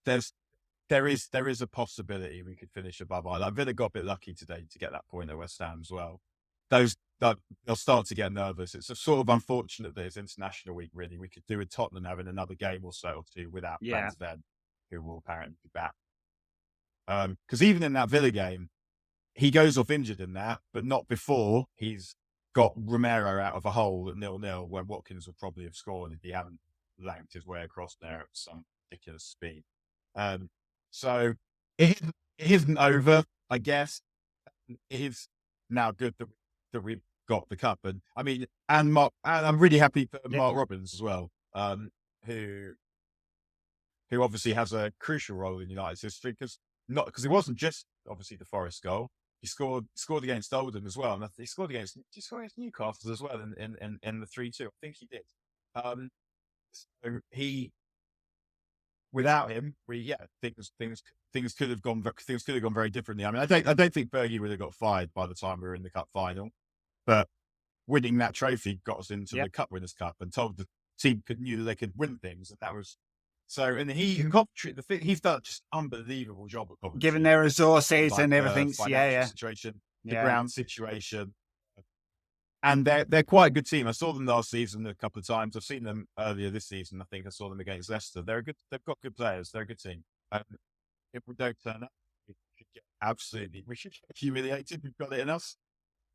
there is a possibility we could finish above Ireland. Villa got a bit lucky today to get that point at West Ham as well. They'll start to get nervous. It's a sort of unfortunate that it's international week. Really, we could do with Tottenham having another game or so or two without Van Ven, who will apparently be back. Because even in that Villa game, he goes off injured in that, but not before he's got Romero out of a hole at 0-0 when Watkins would probably have scored if he hadn't lanked his way across there at some ridiculous speed. So it isn't over, I guess. It is now good that we've got the cup, and I mean, and I'm really happy for Mark Robins as well, who obviously has a crucial role in United's history because it wasn't just obviously the Forest goal. He scored against Oldham as well, and he scored against Newcastle as well in the 3-2. I think he did. So without him, things could have gone very differently. I mean, I don't think Fergie would have got fired by the time we were in the cup final, but winning that trophy got us into the Cup Winners' Cup and told the team knew that they could win things, and that was. So, and he's done just unbelievable job at Coventry. Given their resources like and everything, situation, the ground situation, and they're quite a good team. I saw them last season a couple of times. I've seen them earlier this season. I think I saw them against Leicester. They've got good players. They're a good team. If we don't turn up, we should get humiliated. We've got it in us,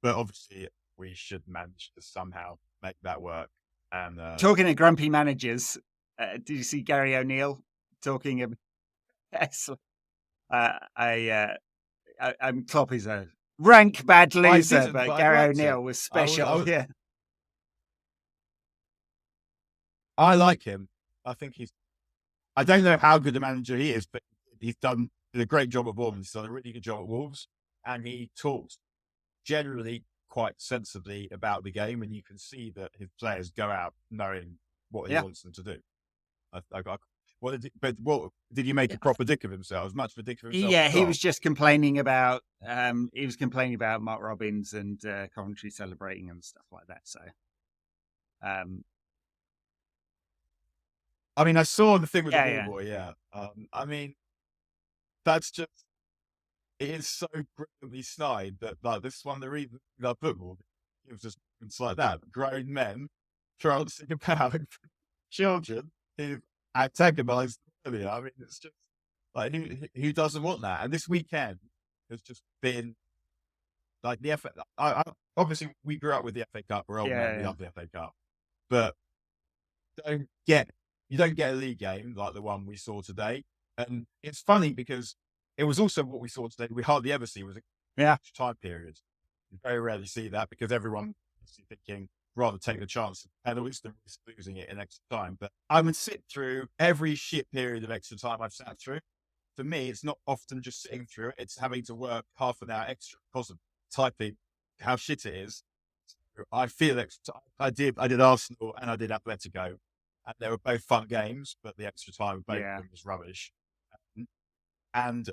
but obviously we should manage to somehow make that work. And talking to grumpy managers. Did you see Gary O'Neill talking about? Klopp is a rank bad loser, but Gary O'Neill was special. I like him. I think I don't know how good a manager he is, but he's done a great job at Wolves. He's done a really good job at Wolves, and he talks generally quite sensibly about the game, and you can see that his players go out knowing what he wants them to do. Did he make a proper dick of himself? As much of a dick of himself? Yeah, he was just complaining about Mark Robins and Coventry celebrating and stuff like that. So, I mean, I saw the thing with the ball boy. Yeah, I mean, that's just it is so brilliantly snide that like this one the reason football it was just it's like that grown men trouncing about children who antagonized earlier. I mean, it's just like who doesn't want that? And this weekend has just been like the FA. Obviously, we grew up with the FA Cup. We're old men. We love the FA Cup, but you don't get a league game like the one we saw today. And it's funny because it was also what we saw today. We hardly ever see was a time period. You very rarely see that because everyone is thinking rather take the chance and at least losing it in extra time. But I would sit through every shit period of extra time I've sat through. For me, it's not often just sitting through it. It's having to work half an hour extra because of typing how shit it is. So I feel I did Arsenal and I did Atletico, and they were both fun games, but the extra time of both of them was rubbish. And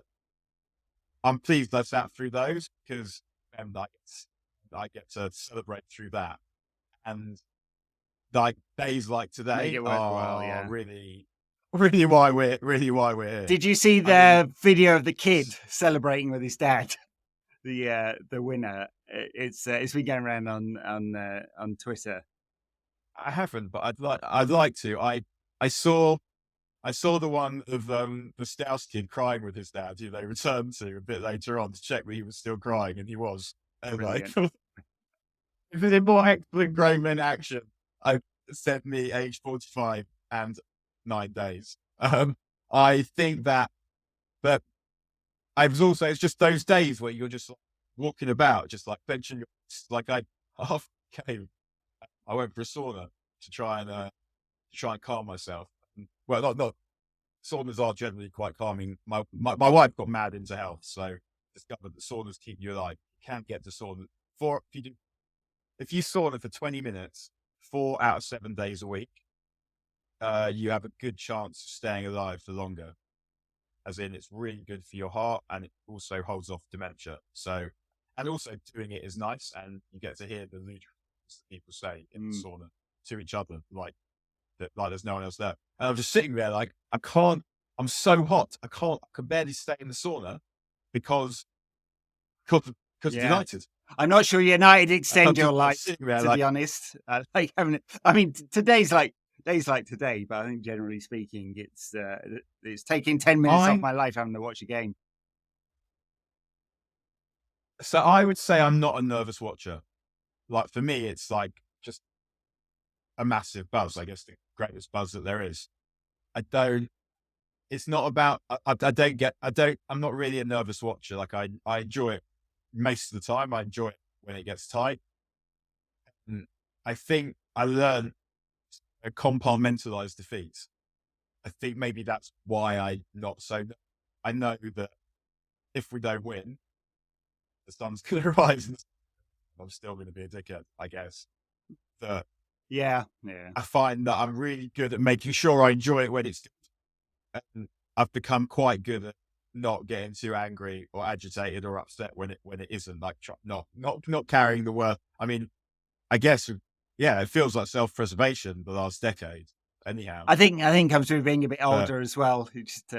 I'm pleased I sat through those because I get to celebrate through that. And like days like today are really why we're here. Did you see the video of the kid celebrating with his dad? The winner. It's been going around on Twitter. I haven't, but I'd like to. I saw the one of the Stouse kid crying with his dad, who they returned to a bit later on to check that he was still crying, and he was. And like, if it's more excellent grown men action, I said me age 45 and 9 days. I think that I was also, it's just those days where you're just like, walking about, just like benching your, like I half came. I went for a sauna to try and calm myself. Well, not saunas are generally quite calming. My wife got mad into health, so discovered that saunas keep you alive. You can't get to sauna if you sauna for 20 minutes, 4 out of 7 days a week, you have a good chance of staying alive for longer. As in, it's really good for your heart, and it also holds off dementia. So, and also doing it is nice, and you get to hear the ludicrous people say in the sauna to each other, like that like there's no one else there. And I'm just sitting there like, I'm so hot. I can barely stay in the sauna because of United. I'm not sure United extend your life, there, to be honest. Like having, I mean, days like today, but I think generally speaking, it's taking 10 minutes off my life having to watch a game. So I would say I'm not a nervous watcher. Like for me, it's like just a massive buzz. I guess the greatest buzz that there is. It's not about, I'm not really a nervous watcher. Like I enjoy it most of the time. I enjoy it when it gets tight. And I think I learned a compartmentalize defeat. I think maybe that's why I know that if we don't win, the sun's going to rise. I'm still going to be a dickhead, I guess. Yeah. I find that I'm really good at making sure I enjoy it when it's good. And I've become quite good at not getting too angry or agitated or upset when it isn't, like not carrying the word. I mean, I guess, yeah, it feels like self-preservation the last decade. Anyhow, I think comes through being a bit older as well, just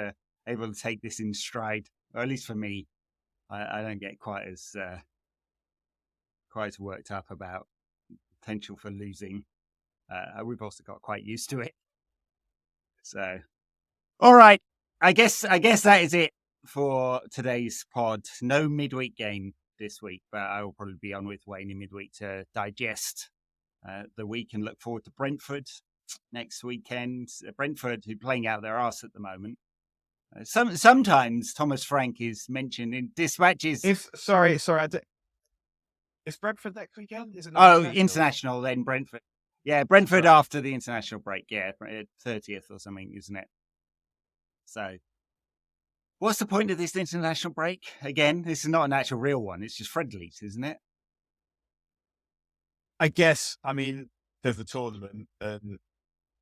able to take this in stride. Or at least for me, I don't get quite as worked up about potential for losing. We've also got quite used to it. So, all right, I guess that is it for today's pod. No midweek game this week, but I will probably be on with Wayne in midweek to digest the week and look forward to Brentford next weekend. Brentford, who are playing out their arse at the moment. Sometimes Thomas Frank is mentioned in dispatches. Sorry, it's Brentford next weekend? Is it not international then Brentford. Yeah, Brentford after the international break. Yeah, 30th or something, isn't it? So, what's the point of this international break? Again, this is not an actual real one. It's just friendlies, isn't it? I guess, I mean, there's the tournament, and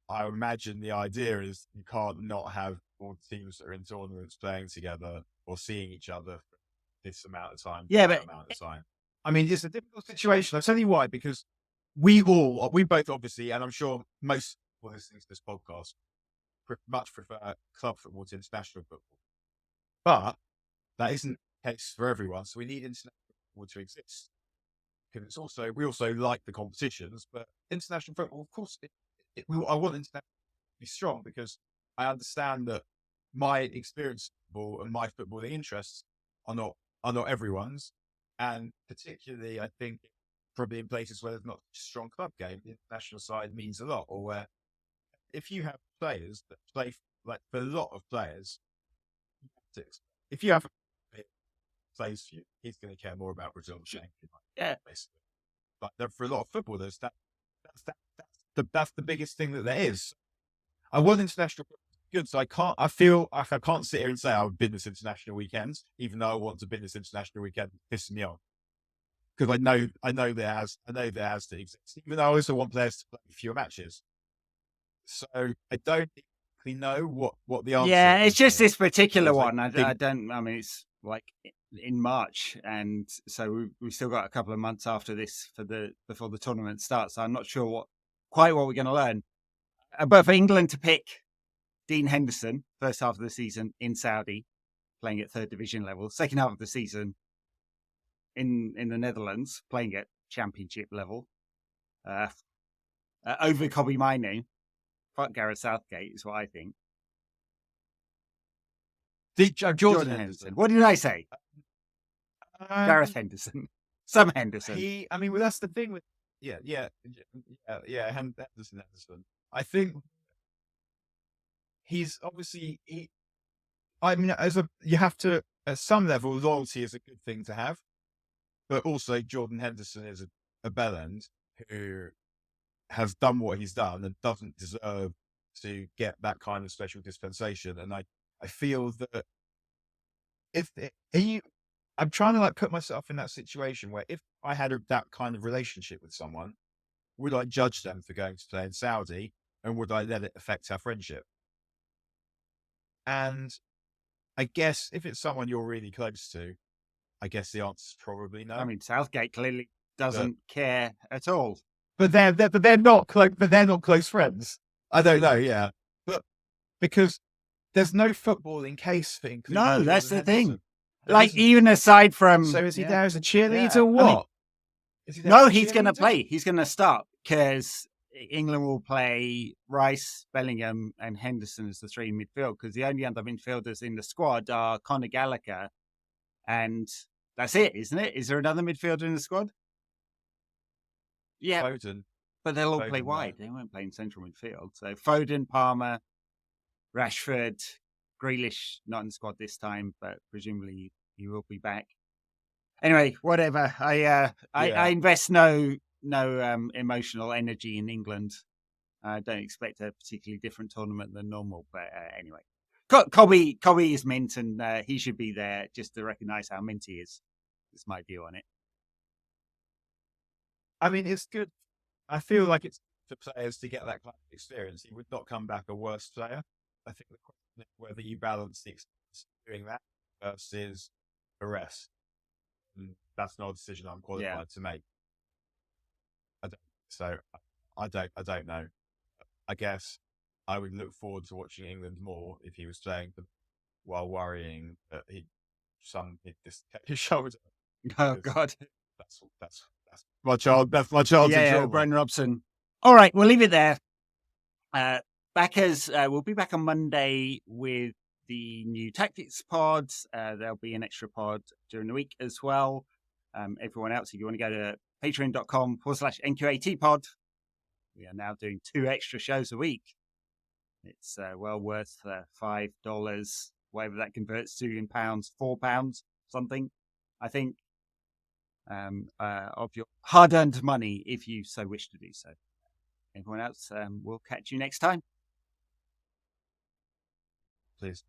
I imagine the idea is you can't not have all the teams that are in tournaments playing together or seeing each other for this amount of time. I mean, it's a difficult situation. I'll tell you why, because we both obviously, and I'm sure most people listening to this podcast much prefer club football to international football. But that isn't the case for everyone. So we need international football to exist. Because we also like the competitions, but international football, of course, I want international to be strong because I understand that my experience of football and my footballing interests are not everyone's. And particularly, I think, probably in places where there's not a strong club game, the international side means a lot. Or where if you have players that play, like for a lot of players, if you have a plays for you, he's going to care more about Brazil than basically. But for a lot of footballers, that's the biggest thing that there is. I was international good, so I feel like I can't sit here and say I've been this international weekend, even though I want to be this international weekend, pissing me off. Because I know there has to exist, even though I also want players to play fewer matches. So I don't really know what the answer is. Yeah, it's just this particular one. I mean, it's like in March, and so we've still got a couple of months after this before the tournament starts. So I'm not sure quite what we're going to learn. But for England to pick Dean Henderson first half of the season in Saudi, playing at third division level, second half of the season in the Netherlands, playing at championship level, over Kobbie Mainoo. Fuck Gareth Southgate is what I think. Jordan Henderson. What did I say? Gareth Henderson. Some Henderson. Well, that's the thing with Henderson. I think he's obviously you have to, at some level, loyalty is a good thing to have, but also Jordan Henderson is a bellend who has done what he's done and doesn't deserve to get that kind of special dispensation. And I feel that I'm trying to put myself in that situation where if I had that kind of relationship with someone, would I judge them for going to play in Saudi, and would I let it affect our friendship? And I guess if it's someone you're really close to, I guess the answer is probably no. I mean, Southgate clearly doesn't care at all. But they're not close. But they're not close friends. I don't know. Yeah, but because there's no footballing case for including No, Jordan that's the thing. Henderson. There Like, isn't. even aside from... So is he there as a Yeah. cheerleader or I mean, what? Is he there no, as a he's going to cheerleader? play. He's going to start because England will play Rice, Bellingham, and Henderson as the three in midfield, because the only other midfielders in the squad are Conor Gallagher, and that's it, isn't it? Is there another midfielder in the squad? Yeah, Foden. but they'll all Foden play there. wide. They won't play in central midfield. So Foden, Palmer, Rashford, Grealish, not in the squad this time, but presumably he will be back. Anyway, whatever. I invest no emotional energy in England. I don't expect a particularly different tournament than normal. But anyway, Kobbie is mint, and he should be there just to recognise how mint he is. That's my view on it. I mean, it's good. I feel like it's for players to get that kind of experience. He would not come back a worse player. I think the question is whether you balance the experience of doing that versus the rest. And that's not a decision I'm qualified to make. I don't know. I guess I would look forward to watching England more if he was playing while worrying that he'd dislocate his shoulder. Oh God, that's my child. That's my child's in trouble. Brian Robson. All right, we'll leave it there. Backers, we'll be back on Monday with the new tactics pods. There'll be an extra pod during the week as well. Everyone else, if you want to go to patreon.com/NQAT pod, we are now doing 2 extra shows a week. It's well worth $5, whatever that converts to in pounds, £4, something, I think, of your hard-earned money, if you so wish to do so. Everyone else, we'll catch you next time. Please.